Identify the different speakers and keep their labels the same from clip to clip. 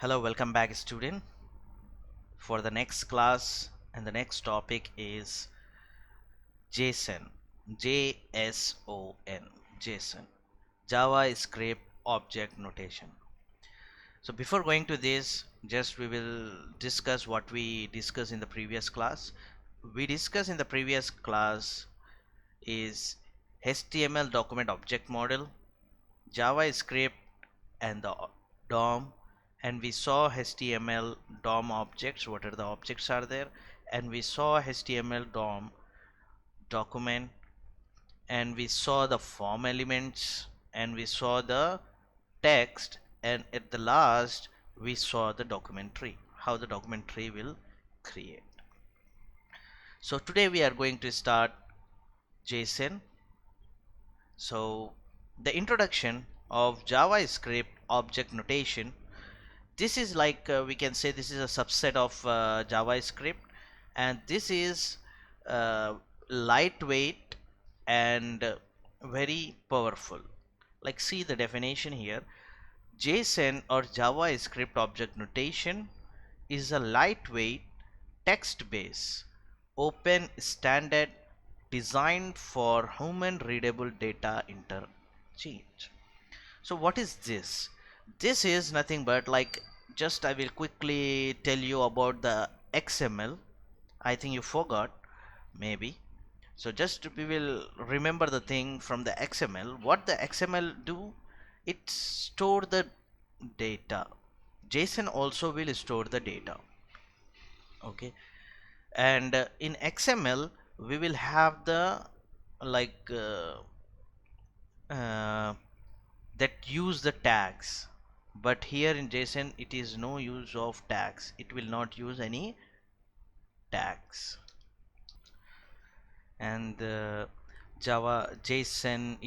Speaker 1: Hello, welcome back student. For the next class and the next topic is JSON, JSON, JSON, JavaScript Object Notation. So before going to this, just we will discuss what we discussed in the previous class. We discussed in the previous class is HTML document object model, JavaScript and the DOM, and we saw HTML DOM objects, what are the objects are there, and we saw HTML DOM document, and we saw the form elements, and we saw the text, and at the last we saw the document tree, how the document tree will create. So today we are going to start JSON. So the introduction of JavaScript object notation. This is like we can say this is a subset of JavaScript, and this is lightweight and very powerful. Like, see the definition here. JSON or JavaScript object notation is a lightweight text-based open standard designed for human readable data interchange. So what is this? This is nothing but like, just I will quickly tell you about the XML. I think you forgot maybe. So just we will remember the thing from the XML. What the XML do? It store the data. JSON also will store the data. Okay. And in XML we will have the like uh, that use the tags, but here in JSON it is no use of tags. It will not use any tags. And Java JSON,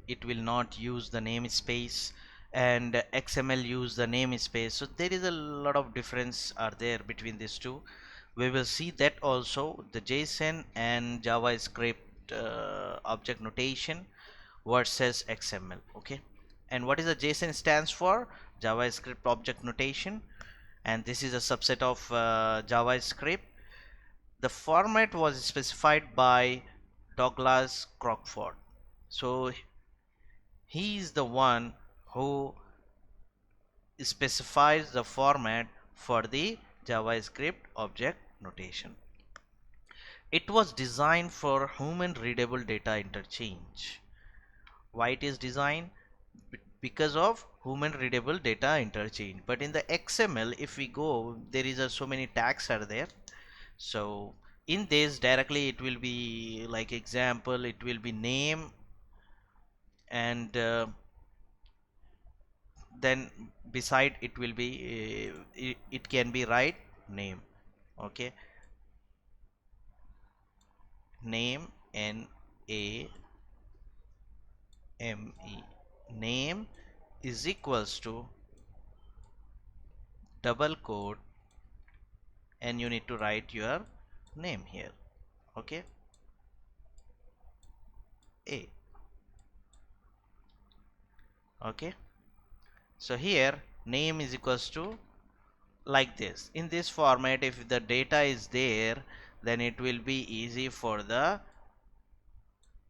Speaker 1: it will not use the namespace, and XML use the namespace. So there is a lot of difference are there between these two. We will see that also, the JSON and JavaScript object notation versus XML. Okay, and what is the JSON stands for? JavaScript object notation, and this is a subset of JavaScript. The format was specified by Douglas Crockford. So he is the one who specifies the format for the JavaScript object notation. It was designed for human readable data interchange. Why it is designed? Because of human readable data interchange. But in the XML, if we go, there is so many tags are there. So in this directly it will be like example, it will be name, and then beside it will be it can be right name. Okay, name, NAME, name is equals to double quote, and you need to write your name here. Okay, A. Okay, so here name is equals to like this. In this format, if the data is there, then it will be easy for the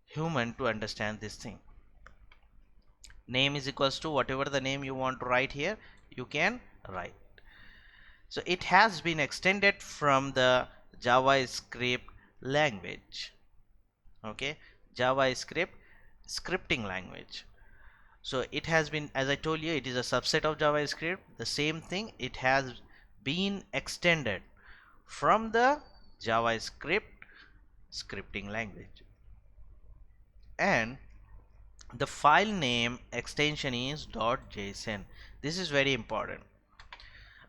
Speaker 1: human to understand this thing. Name is equals to whatever the name you want to write here, you can write. So it has been extended from the JavaScript language. Okay, JavaScript scripting language. So it has been, as I told you, it is a subset of JavaScript. The same thing, it has been extended from the JavaScript scripting language. And the file name extension is .json. This is very important.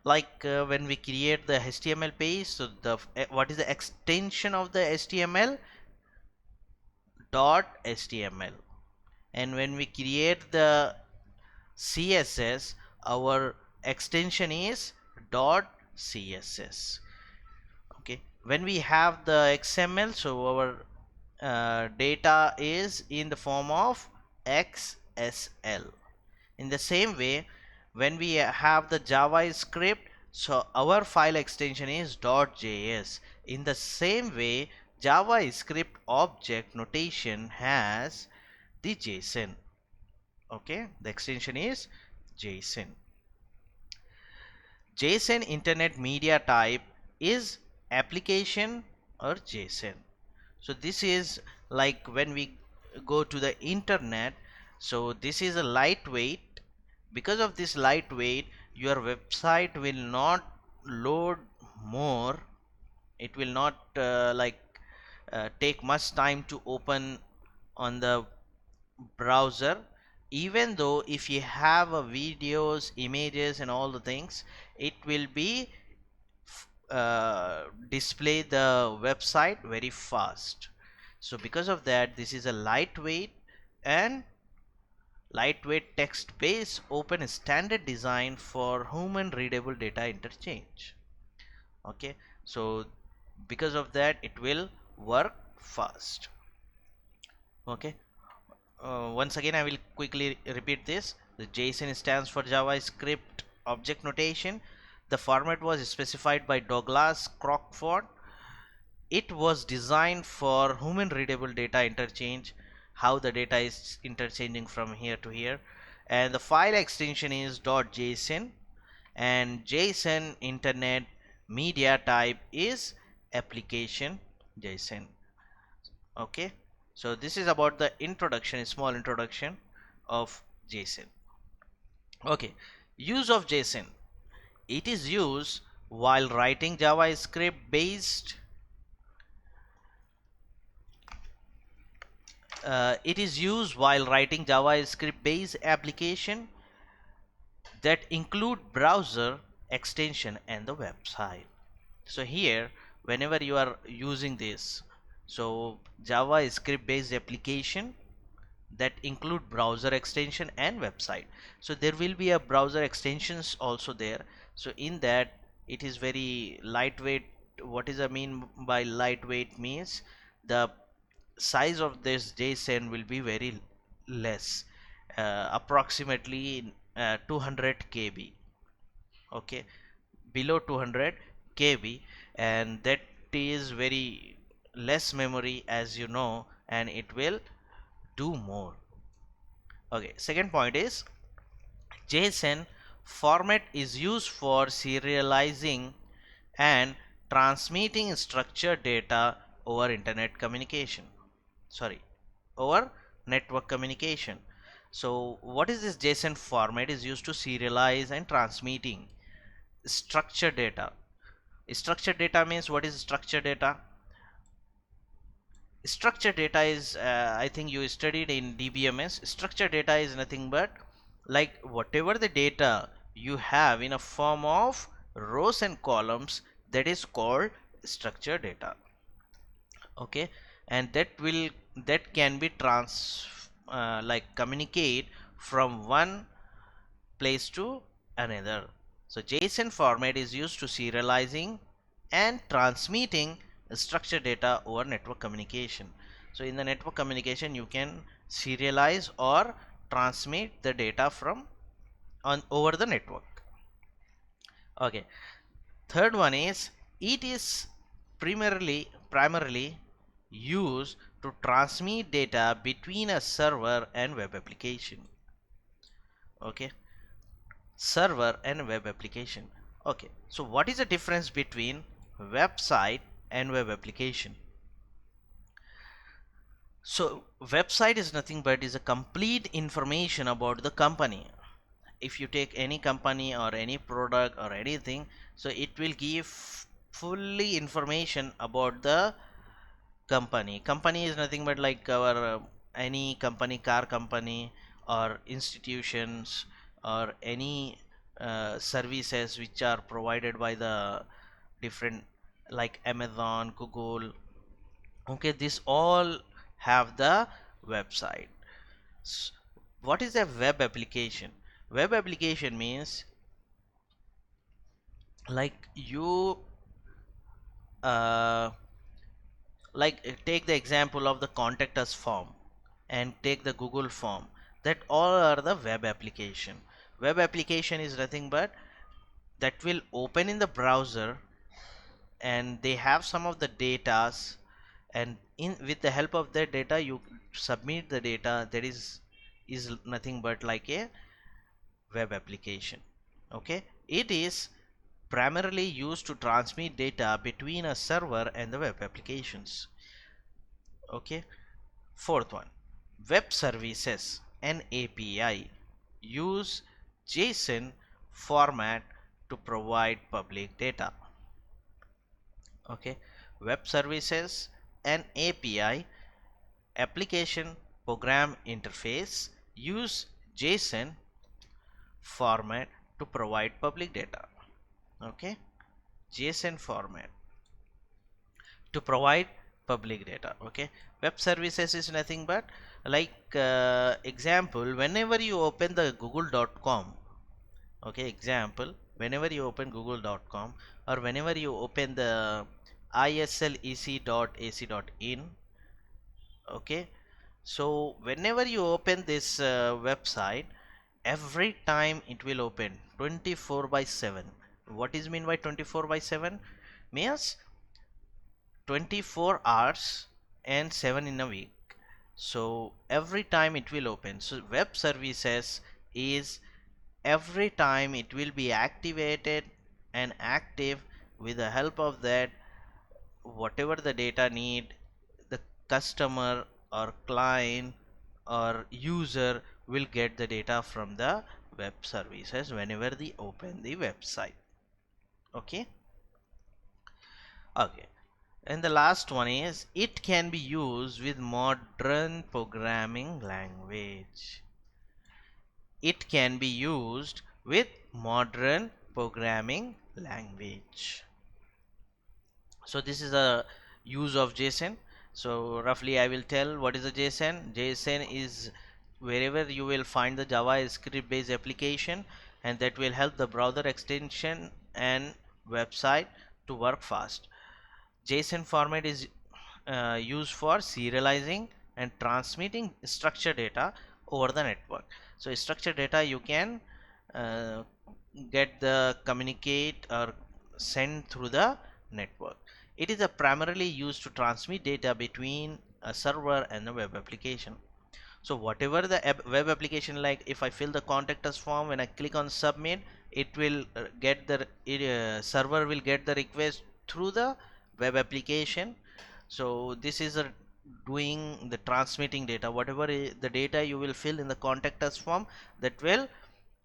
Speaker 1: Like when we create the HTML page, so the what is the extension of the HTML? .html. And when we create the CSS, our extension is .css. Okay, when we have the XML, so our data is in the form of XSL. In the same way, when we have the JavaScript, so our file extension is .js. In the same way, JavaScript object notation has the JSON. Okay, the extension is JSON. JSON internet media type is application or JSON. So this is like when we go to the internet, so this is a lightweight. Because of this lightweight, your website will not load more. It will not take much time to open on the browser. Even though if you have videos, images and all the things, it will be display the website very fast. So because of that, this is a and lightweight text based open standard design for human readable data interchange. Okay, so because of that it will work fast. Okay, once again I will quickly repeat this. The JSON stands for JavaScript object notation. The format was specified by Douglas Crockford. It was designed for human readable data interchange, how the data is interchanging from here to here. And the file extension is .json, and JSON internet media type is application JSON. Okay, so this is about the introduction, a small introduction of JSON. Okay, use of JSON. It is used while writing JavaScript based JavaScript based application that include browser extension and the website. So here, whenever you are using this, so JavaScript based application that include browser extension and website. So there will be a browser extensions also there. So in that, it is very lightweight. What is I mean by lightweight means the size of this JSON will be very less, approximately 200 KB. Okay, below 200 KB, and that is very less memory, as you know, and it will do more. Okay, second point is JSON format is used for serializing and transmitting structured data over internet communication. Sorry, over network communication. So what is this JSON format is used to serialize and transmitting structured data. Structured data means, what is structured data? Structured data is, I think you studied in DBMS. Structured data is nothing but like whatever the data you have in a form of rows and columns, that is called structured data. Okay, and that can be communicate from one place to another. So JSON format is used to serializing and transmitting structured data over network communication. So in the network communication, you can serialize or transmit the data from on over the network. Okay, third one is, it is primarily used to transmit data between a server and web application. Okay, server and web application. Okay, so what is the difference between website and web application? So website is nothing but is a complete information about the company. If you take any company or any product or anything, so it will give fully information about the company is nothing but like our any company, car company or institutions or any services which are provided by the different, like Amazon, Google. Okay, this all have the website. What is a web application? Web application means like you uh, take the example of the contact us form and take the Google form, that all are the web application. Web application is nothing but that will open in the browser, and they have some of the datas, and in with the help of that data you submit the data. That is nothing but like a web application. Okay, it is primarily used to transmit data between a server and the web applications. Okay, fourth one, web services and API use JSON format to provide public data. Okay, web services and API, application program interface, use JSON format to provide public data. Okay, JSON format to provide public data. Okay, web services is nothing but like example, whenever you open the google.com. Okay, example, whenever you open google.com, or whenever you open the islec.ac.in. Okay, so whenever you open this website, every time it will open 24 by 7. What is mean by 24 by 7? Means 24 hours and 7 in a week. So every time it will open. So web services is every time it will be activated and active. With the help of that, whatever the data need, the customer or client or user will get the data from the web services whenever they open the website. Okay, okay. And the last one is it can be used with modern programming language. It can be used with modern programming language. So this is a use of JSON. So roughly I will tell what is a JSON. JSON is wherever you will find the JavaScript based application, and that will help the browser extension and website to work fast. JSON format is used for serializing and transmitting structured data over the network. So structured data you can uh, get the communicate or send through the network. It is primarily used to transmit data between a server and a web application. So whatever the web application, like if I fill the contact us form, when I click on submit, it will get the server will get the request through the web application. So this is a doing the transmitting data, whatever the data you will fill in the contact us form, that will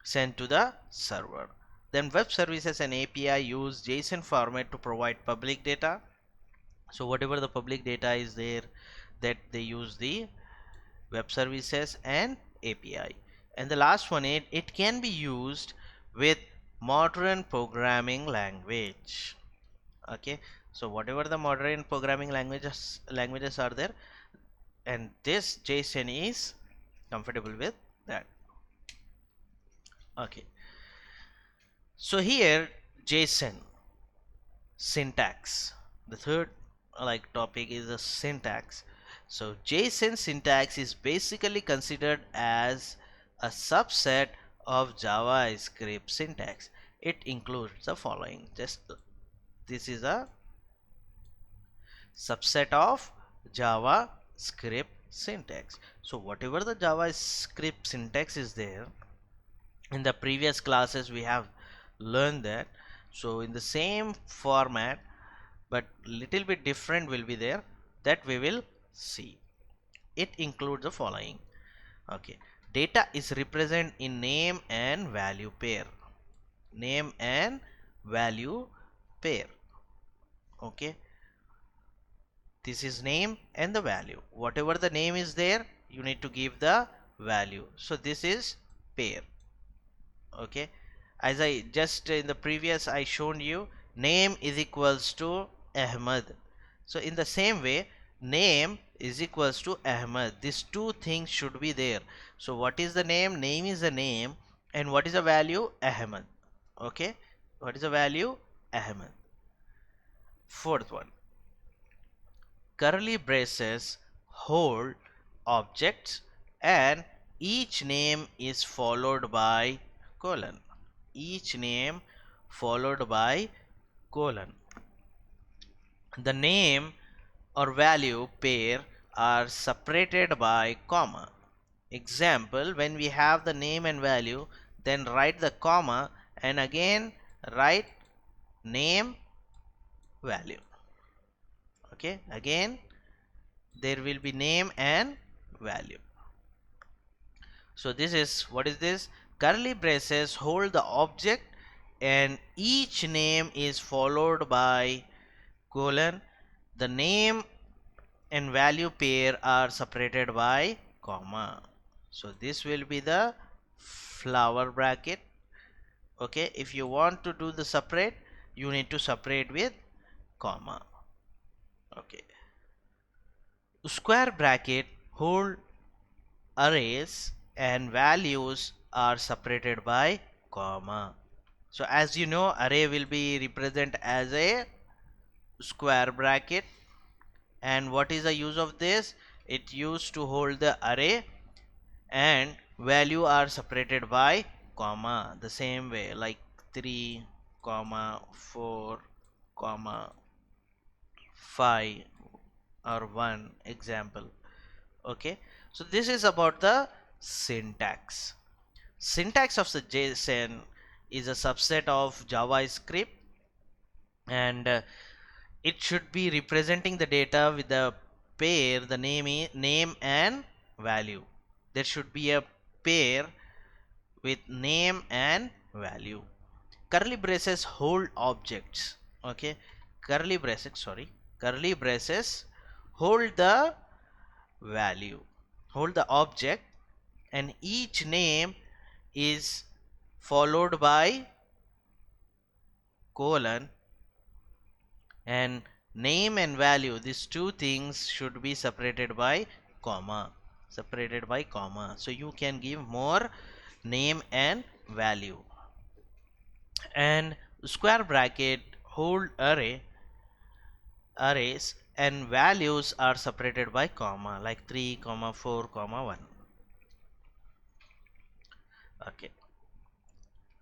Speaker 1: send to the server. Then web services and API use JSON format to provide public data. So whatever the public data is there, that they use the web services and API. And the last one, it can be used with modern programming language. Okay, so whatever the modern programming languages are there, and this JSON is comfortable with that. Okay, so here JSON syntax, the third like topic is the syntax. So JSON syntax is basically considered as a subset of JavaScript syntax. It includes the following. Just this is a subset of JavaScript syntax. So whatever the JavaScript syntax is there, in the previous classes we have learned that. So in the same format, but little bit different will be there, that we will see. It includes the following. Okay, data is represented in name and value pair. Name and value pair. Okay, this is name and the value. Whatever the name is there, you need to give the value. So this is pair. Okay, as I just in the previous I shown you, name is equals to Ahmad. So in the same way, name is equals to Ahmad. These two things should be there. So what is the name? Name is the name, and what is the value? Ahmad. Okay, what is the value? Ahmad. Fourth one, curly braces hold objects, and each name is followed by colon. Each name followed by colon. The name or value pair are separated by comma. Example, when we have the name and value, then write the comma and again write name value. Okay, again there will be name and value. So this is, what is this? Curly braces hold the object and each name is followed by colon. The name and value pair are separated by comma. So this will be the flower bracket. Okay, if you want to do the separate, you need to separate with comma. Okay, square bracket hold arrays and values are separated by comma. So as you know, array will be represented as a square bracket, and what is the use of this? It used to hold the array and value are separated by comma, the same way like 3 comma 4 comma 5 or 1 example. Okay, so this is about the syntax. Syntax of the JSON is a subset of JavaScript, and it should be representing the data with the pair, the name and value. There should be a pair with name and value. Curly braces hold objects. Okay, curly braces hold the value, hold the object, and each name is followed by colon, and name and value, these two things should be separated by comma, so you can give more name and value. And square bracket hold arrays and values are separated by comma, like 3 comma 4 comma 1. Okay,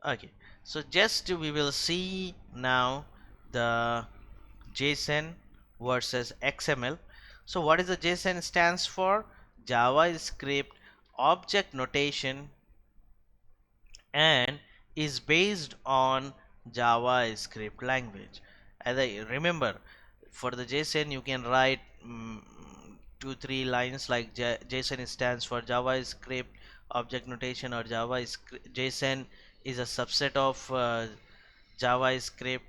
Speaker 1: okay, so just we will see now the JSON versus XML. So what is the JSON stands for? JavaScript object notation, and is based on JavaScript language. As I remember, for the JSON you can write 2-3 lines like JSON stands for JavaScript object notation, or JavaScript JSON is a subset of JavaScript.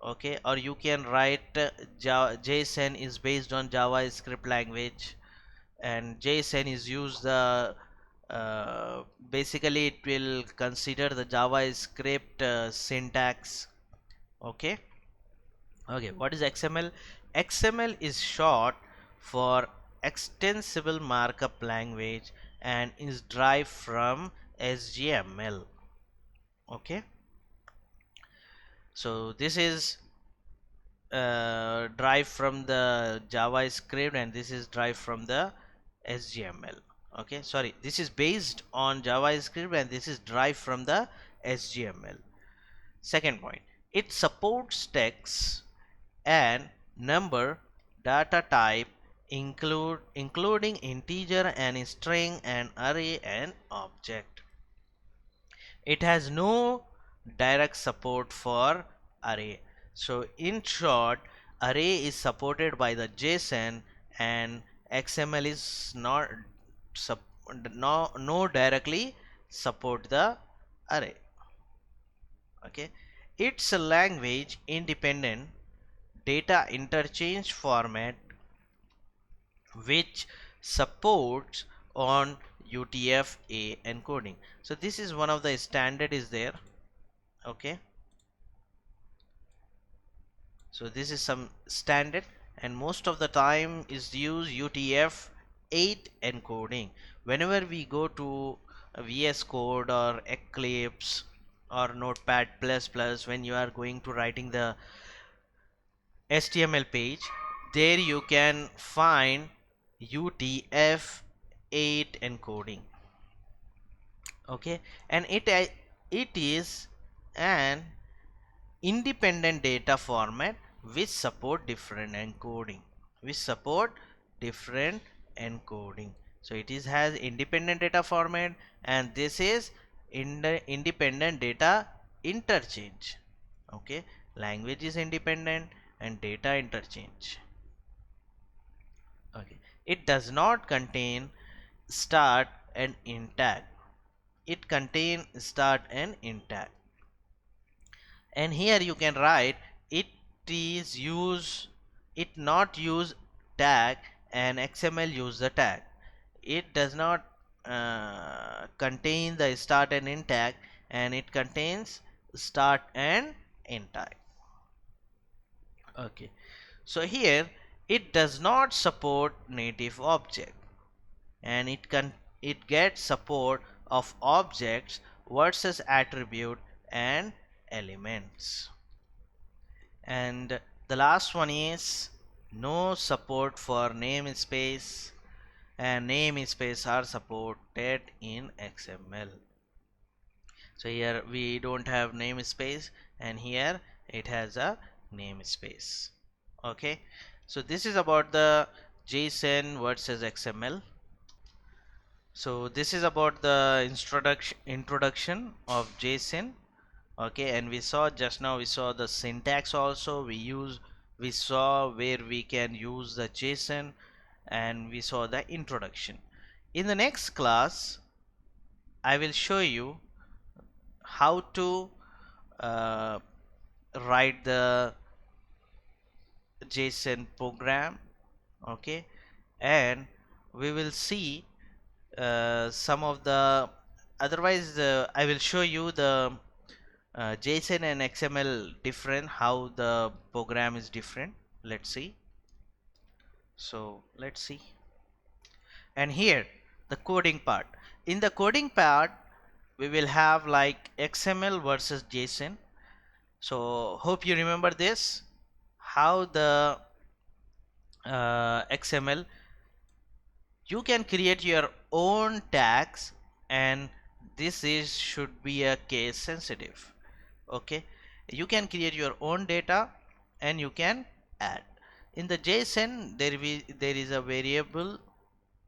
Speaker 1: Okay, or you can write JSON is based on JavaScript language, and JSON is used basically it will consider the JavaScript syntax. Okay, okay, what is XML? XML is short for extensible markup language and is derived from HTML. Okay, so this is derived from the JavaScript, and this is derived from the HTML. Okay, sorry, this is based on JavaScript and this is derived from the HTML. Second point, it supports text and number data type including integer and string and array and object. It has no direct support for array. So in short, array is supported by the JSON and XML is not no directly support the array. Okay, it's a language independent data interchange format which supports on UTF-8 encoding. So this is one of the standard is there. Okay, so this is some standard, and most of the time is use UTF-8 encoding. Whenever we go to VS Code or Eclipse or Notepad++, when you are going to writing the HTML page, there you can find UTF-8 encoding. Okay, and it is an independent data format which support different encoding, so it is has independent data format, and this is independent data interchange. Okay, language is independent and data interchange. Okay, it does not contain start and end tag. It contain start and end tag. And here you can write it is use it not use tag, and XML use the tag. It does not contain the start and end tag, and it contains start and end tag. Okay, so here it does not support native object, and it gets support of objects versus attribute and elements. And the last one is no support for namespace, and namespace are supported in XML. So here we don't have namespace, and here it has a namespace. Okay, so this is about the JSON versus XML. So this is about the introduction of JSON. Okay, and we saw just now, we saw the syntax also. We saw where we can use the JSON, and we saw the introduction. In the next class I will show you how to uh, write the JSON program. Okay, and we will see some of the otherwise I will show you the JSON and XML different, how the program is different. Let's see. So let's see. And here the coding part. In the coding part we will have like XML versus JSON. So hope you remember this, how the XML, you can create your own tags, and this is should be a case sensitive. Okay, you can create your own data and you can add. In the JSON there is a variable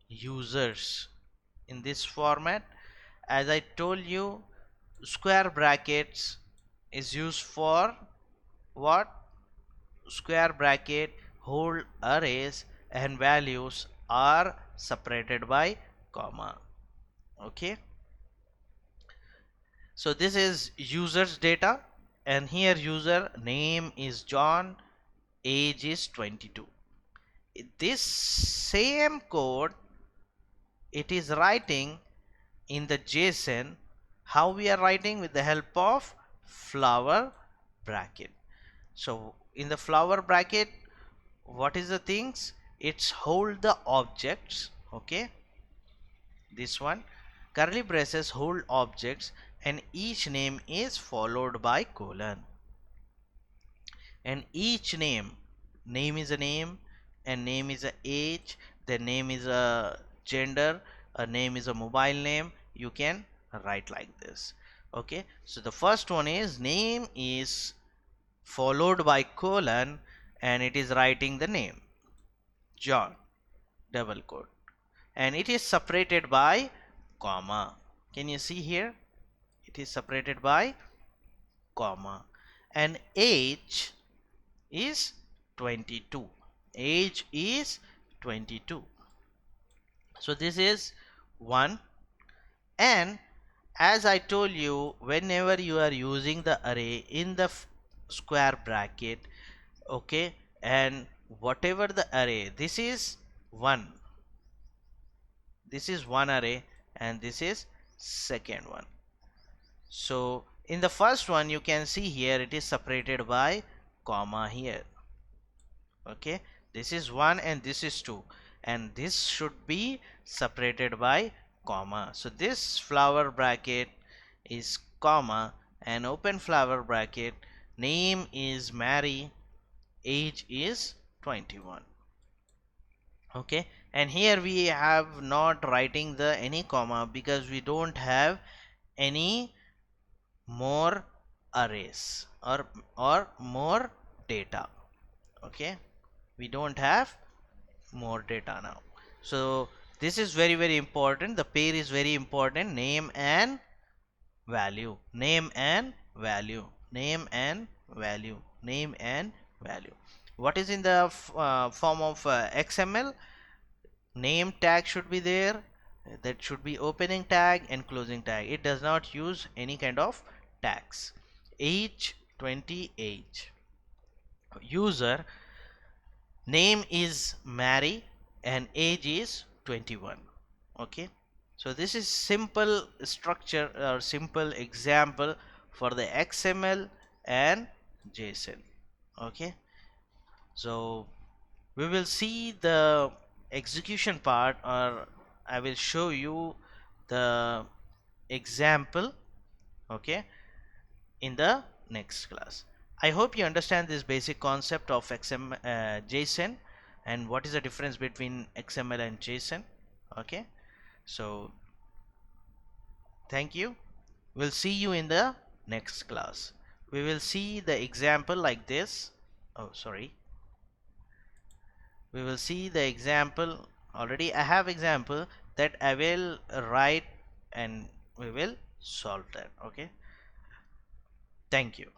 Speaker 1: users. In this format, as I told you, square brackets is used for what? Square bracket hold arrays and values are separated by comma. Okay, so this is users data, and here user name is John, age is 22. This same code it is writing in the JSON. How we are writing? With the help of flower bracket. So in the flower bracket, what is the things? It's hold the objects. Okay, this one, curly braces hold objects, and each name is followed by colon, and each name is a name, and name is a age, the name is a gender, a name is a mobile name. You can write like this. Okay, so the first one is name is followed by colon, and it is writing the name John, double quote, and it is separated by comma. Can you see here? It is separated by comma. And age is 22. Age is 22. So this is one. And as I told you, whenever you are using the array in the square bracket, okay, and whatever the array, this is one, array, and this is second one. So in the first one, you can see here it is separated by comma here. Okay, this is 1 and this is 2, and this should be separated by comma. So this flower bracket is comma, and open flower bracket, name is Mary, age is 21. Okay, and here we have not writing the any comma because we don't have any more arrays or more data. Okay, we don't have more data now. So this is very very important. The pair is very important. Name and value, name and value, name and value, name and value. What is in the form of XML? Name tag should be there. That should be opening tag and closing tag. It does not use any kind of tags. Age 20 age. User name is Mary and age is 21. Okay, so this is simple structure or simple example for the XML and JSON. Okay, so we will see the execution part, or I will show you the example, okay, in the next class. I hope you understand this basic concept of JSON and what is the difference between XML and JSON. Okay, so thank you. We'll see you in the next class. We will see the example like this. Oh, sorry. We will see the example. Already I have example that I will write and we will solve that. Okay. Thank you.